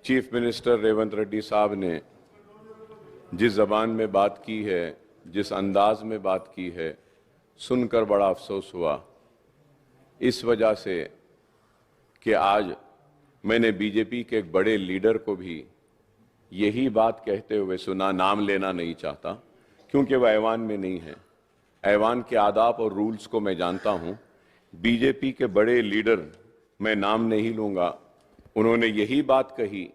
Chief minister Revanth Reddy साहब ने जिस जबान में बात की है, जिस अंदाज में बात की है, सुनकर बड़ा अफसोस हुआ। इस वजह से कि आज मैंने बीजेपी के एक बड़े लीडर को भी यही बात कहते हुए सुना, नाम लेना नहीं चाहता क्योंकि वह ऐवान में नहीं है। ऐवान के आदाब और रूल्स को मैं जानता हूं। बीजेपी के बड़े लीडर, मैं नाम नहीं लूंगा, उन्होंने यही बात कही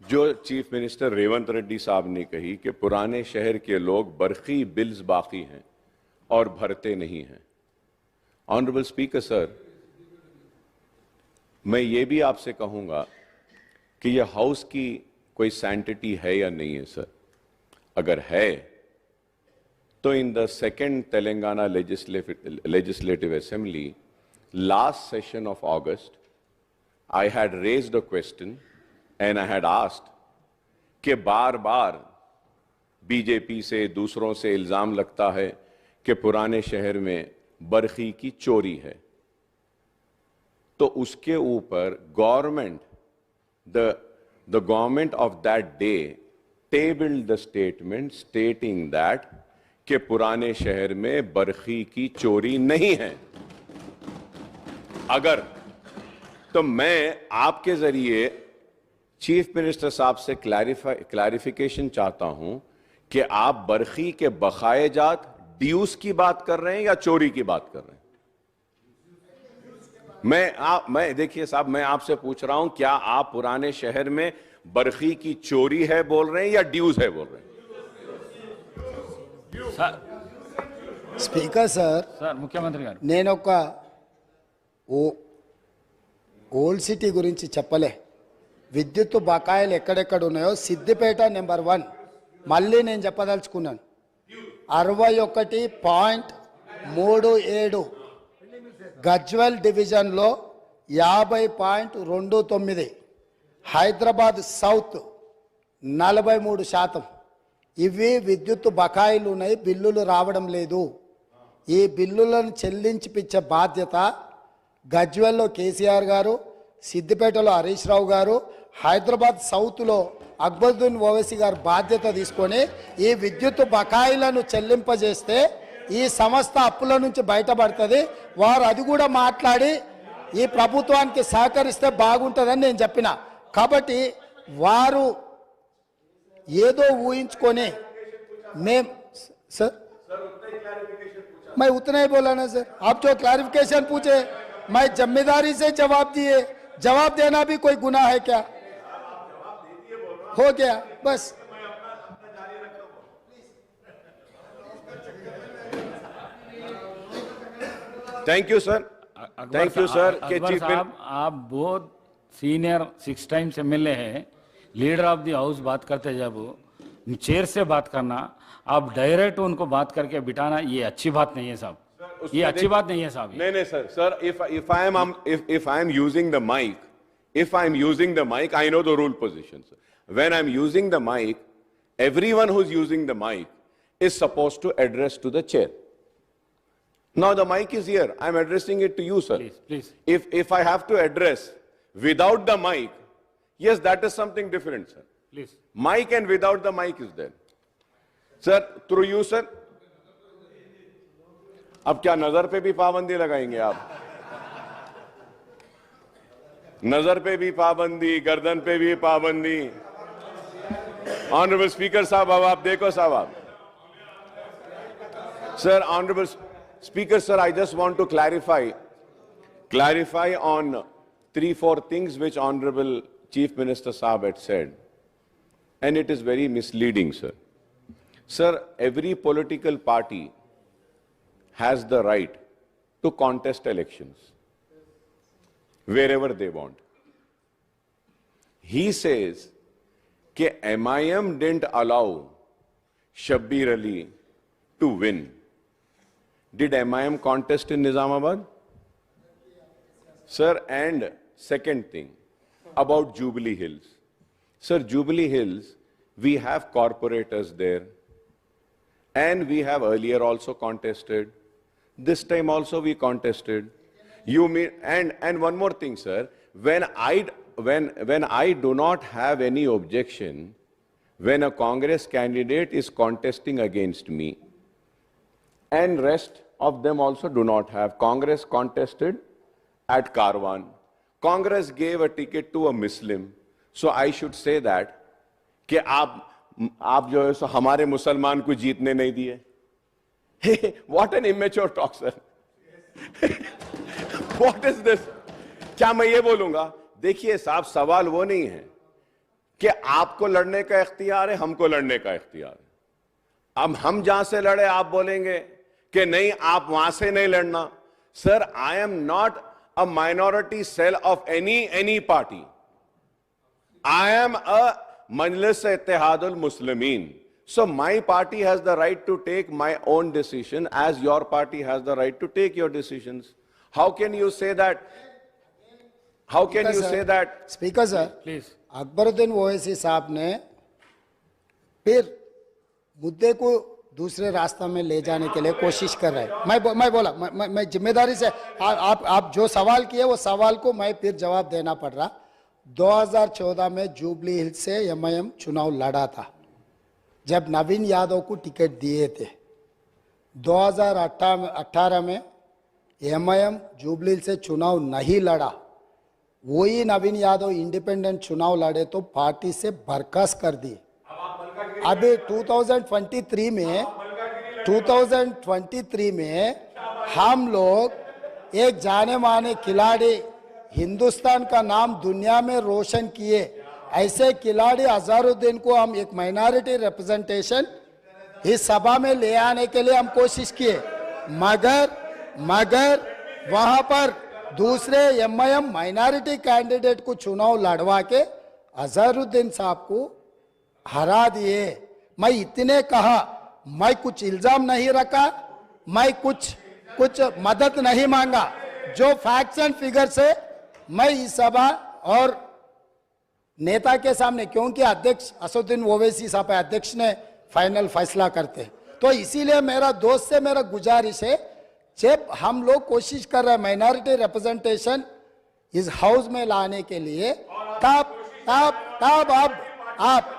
जो चीफ मिनिस्टर रेवंत रेड्डी साहब ने कही कि पुराने शहर के लोग बरखी बिल्स बाकी हैं और भरते नहीं हैं। ऑनरेबल स्पीकर सर, मैं ये भी आपसे कहूंगा कि यह हाउस की कोई सैंटिटी है या नहीं है सर। अगर है तो in the second Telangana legislative assembly last session of August, I had raised a question and I had asked कि बार बार बीजेपी से, दूसरों से इल्जाम लगता है कि पुराने शहर में बरखी की चोरी है, तो उसके ऊपर government, the government of that day tabled the statement stating that कि पुराने शहर में बरखी की चोरी नहीं है। अगर तो मैं आपके जरिए चीफ मिनिस्टर साहब से क्लैरिफिकेशन चाहता हूं कि आप बरखी के बकायेजात, ड्यूस की बात कर रहे हैं या चोरी की बात कर रहे हैं। मैं देखिए साहब, मैं आपसे पूछ रहा हूं, क्या आप पुराने शहर में बरखी की चोरी है बोल रहे हैं या ड्यूज है बोल रहे हैं? స్పీకర్ సార్, ముఖ్యమంత్రి గారు, నేను ఒక ఓల్డ్ సిటీ గురించి చెప్పలే. విద్యుత్ బకాయిలు ఎక్కడెక్కడ ఉన్నాయో సిద్దిపేట నెంబర్ 1 మళ్ళీ నేను చెప్పదలుచుకున్నాను. 61.37 గజ్వెల్ డివిజన్లో 50.29, హైదరాబాద్ సౌత్ 43%. ఇవి విద్యుత్ బకాయిలు ఉన్నాయి, బిల్లులు రావడం లేదు. ఈ బిల్లులను చెల్లించిపించే బాధ్యత గజ్వెల్లో కేసీఆర్ గారు, సిద్దిపేటలో హరీష్ రావు గారు, హైదరాబాద్ సౌత్లో అక్బరుద్దీన్ ఓవైసీ గారు బాధ్యత తీసుకొని ఈ విద్యుత్ బకాయిలను చెల్లింపజేస్తే ఈ సంస్థ అప్పుల నుంచి బయటపడుతుంది. వారు అది కూడా మాట్లాడి ఈ ప్రభుత్వానికి సహకరిస్తే బాగుంటుందని నేను చెప్పిన. కాబట్టి వారు ఏదో ఊహించుకొని मैं सर मैं उतना ही बोला ना सर. आप जो क्लैरिफिकेशन पूछे मैं जिम्मेदारी से जवाब दिए. जवाब देना भी कोई गुनाह है क्या? हो गया बस. Thank you sir. Thank you sir. Akbar साहब, आप बहुत सीनियर 6 टाइम्स एमएलए हैं, लीडर ऑफ द हाउस बात करते जब चेयर से बात करना, आप डायरेक्ट उनको बात करके बिठाना, ये अच्छी बात नहीं है साहब. ये अच्छी बात नहीं है साहब. नहीं sir, if I am using the mic, I know the rule positions. When I'm using the mic, everyone who's using the mic is supposed to address to the chair. Now the mic is here, I'm addressing it to you, sir. Please. If I have to address without the mic, yes, that is something different, sir. Please. Mic and without the mic is there. Sir, through you, sir. अब क्या नजर पे भी पाबंदी लगाएंगे आप? नजर पे भी पाबंदी, गर्दन पे भी पाबंदी. ऑनरेबल स्पीकर साहब, अब आप देखो साहब आप. Sir, Honorable Speaker, sir, I just want to clarify on 3-4 things which Honorable Chief Minister Saab had said. And it is very misleading, sir. Sir, every political party has the right to contest elections wherever they want. He says that MIM didn't allow Shabbir Ali to win. Did MIM contest in Nizamabad? Sir, and second thing about Jubilee Hills. Sir, Jubilee Hills, we have corporators there, and we have earlier also contested. This time also we contested. You mean, and one more thing, sir, when when I do not have any objection when a Congress candidate is contesting against me, and rest of them also do not have. Congress contested at Karwan. Congress gave a ticket to a Muslim. So I should say that कि आप जो है सो हमारे मुसलमान को जीतने नहीं दिए. What an immature talk, sir. What is this? क्या मैं ये बोलूंगा? देखिए साहब, सवाल वो नहीं है कि आपको लड़ने का इख्तियार है, हमको लड़ने का इख्तियार है. अब हम जहां से लड़े आप बोलेंगे कि नहीं आप वहां से नहीं लड़ना. Sir, I am not a minority cell of any party. I am a Majlis Ittihadul Muslimin. So my party has the right to take my own decision as your party has the right to take your decisions. How can you say that? How can you say that? Speaker sir, Please. Akbaruddin Owaisi साहब ने फिर मुद्दे को दूसरे रास्ता में ले जाने के लिए कोशिश कर रहे हैं. मैं बोला मैं जिम्मेदारी से आप जो सवाल किए वो सवाल को मैं फिर जवाब देना पड़ रहा. 2014 में जुबली हिल्स से एमआईएम चुनाव लड़ा था जब नवीन यादव को टिकट दिए थे. 2018 में एमआईएम जुबली हिल्स से चुनाव नहीं लड़ा. वही नवीन यादव इंडिपेंडेंट चुनाव लड़े तो पार्टी से बर्खास्त कर दी. अभी 2023 में हम लोग एक जाने माने खिलाड़ी, हिंदुस्तान का नाम दुनिया में रोशन किए ऐसे खिलाड़ी अजहरुद्दीन को हम एक माइनॉरिटी रिप्रेजेंटेशन इस सभा में ले आने के लिए हम कोशिश किए, मगर वहां पर दूसरे एमआईएम माइनॉरिटी कैंडिडेट को चुनाव लड़वा के अजहरुद्दीन साहब को हरा दिए. मैं इतने कहा, मैं कुछ इल्जाम नहीं रखा, मैं कुछ मदद नहीं मांगा. जो फैक्ट्स एंड फिगर से मैं इस सभा और नेता के सामने, क्योंकि अध्यक्ष असदुद्दीन ओवैसी साहब अध्यक्ष ने फाइनल फैसला करते, तो इसीलिए मेरा दोस्त से मेरा गुजारिश है, जब हम लोग कोशिश कर रहे हैं माइनॉरिटी रिप्रेजेंटेशन इस हाउस में लाने के लिए, तब आप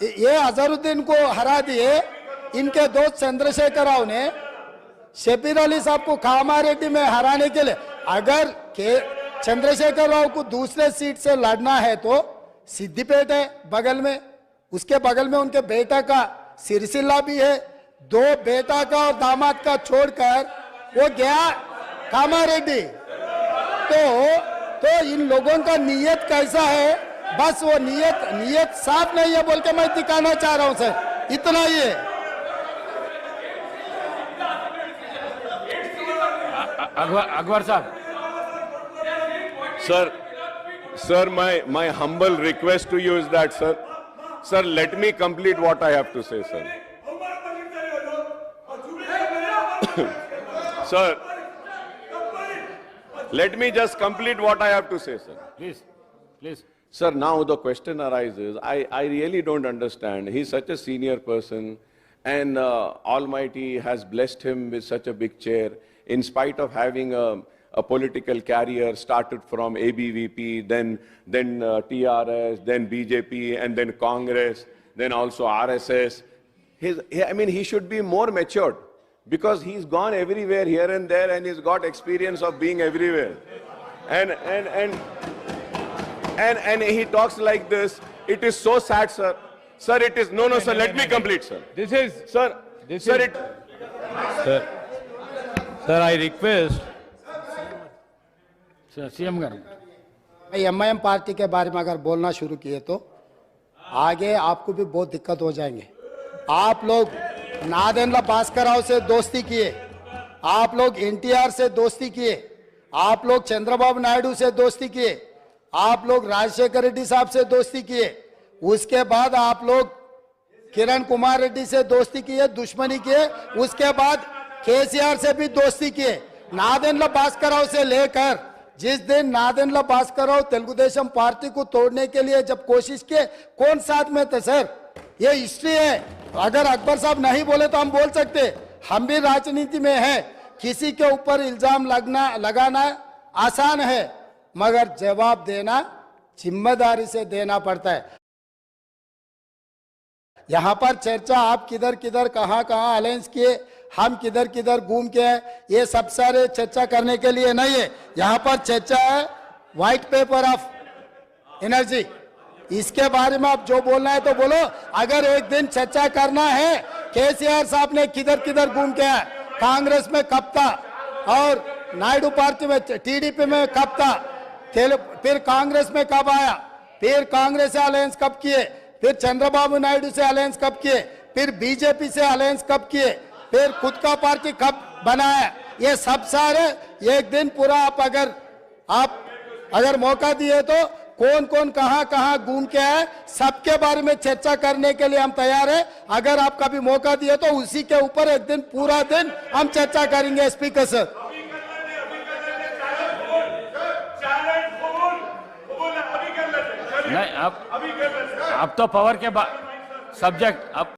ये अजहरुद्दीन को हरा दिए. इनके दोस्त चंद्रशेखर राव ने शबीर अली साहब को कामारेड्डी में हराने के लिए, अगर चंद्रशेखर राव को दूसरे सीट से लड़ना है तो सिद्दीपेट है बगल में, उसके बगल में उनके बेटा का सिरसिल्ला भी है. दो बेटा का और दामाद का छोड़कर वो गया कामारेड्डी. तो इन लोगों का नीयत कैसा है, बस वो नीयत साफ नहीं है बोल के मैं दिखाना चाह रहा हूं सर, इतना ही है. अकबर साहब. Sir, my humble request to you is that, sir, let me complete what I have to say, sir. Sir, let me just complete what I have to say, sir. Please. Sir, now the question arises, I really don't understand. He's such a senior person and Almighty has blessed him with such a big chair in spite of having a political career, started from ABVP, then TRS, then BJP, and then Congress, then also RSS. He should be more matured because he's gone everywhere here and there and he's got experience of being everywhere. And he talks like this. It is so sad, sir. Sir, it is, no, sir, let me complete, sir. Sir, I request. CM garu MIM party के बारे में अगर बोलना शुरू किए तो आगे आपको भी बहुत दिक्कत हो जाएंगे. आप लोग नादेंद्र भास्कर राव से दोस्ती किए, आप लोग एनटीआर से दोस्ती किए, आप लोग चंद्रबाबू नायडू से दोस्ती किए, आप लोग राजशेखर रेड्डी साहब से दोस्ती किए, उसके बाद आप लोग किरण कुमार रेड्डी से दोस्ती किए, दुश्मनी किए, उसके बाद केसीआर से भी दोस्ती किए. नादेंद्र भास्कर राव से लेकर जिस दिन नादेंद्र भास्कर राव तेलुगुदेशम पार्टी को तोड़ने के लिए जब कोशिश किए, कौन साथ में थे सर? ये हिस्ट्री है. अगर अकबर साहब नहीं बोले तो हम बोल सकते, हम भी राजनीति में हैं. किसी के ऊपर इल्जाम लगाना आसान है, मगर जवाब देना जिम्मेदारी से देना पड़ता है। यहाँ पर चर्चा आप किधर किधर कहाँ कहाँ अलायंस किए, हम किधर किधर घूम के हैं, ये सब सारे चर्चा करने के लिए नहीं है। यहाँ पर चर्चा है व्हाइट पेपर ऑफ एनर्जी, इसके बारे में आप जो बोलना है तो बोलो। अगर एक दिन चर्चा करना है केसीआर साहब ने किधर किधर घूम के आए, कांग्रेस में कब था और नायडू पार्टी में टीडीपी में कब था, फिर कांग्रेस में कब आया, फिर कांग्रेस से अलायंस कब किए, फिर चंद्रबाबू नायडू से अलायंस कब किए, फिर बीजेपी से अलायंस कब किए, फिर खुद का पार्टी कब बनाया, ये सब सारे एक दिन पूरा आप अगर मौका दिए तो कौन कौन कहां कहां घूम के आए सबके बारे में चर्चा करने के लिए हम तैयार है। अगर आप कभी मौका दिए तो उसी के ऊपर एक दिन पूरा दिन हम चर्चा करेंगे। स्पीकर सर, नहीं अब तो पावर के बाद सब्जेक्ट अब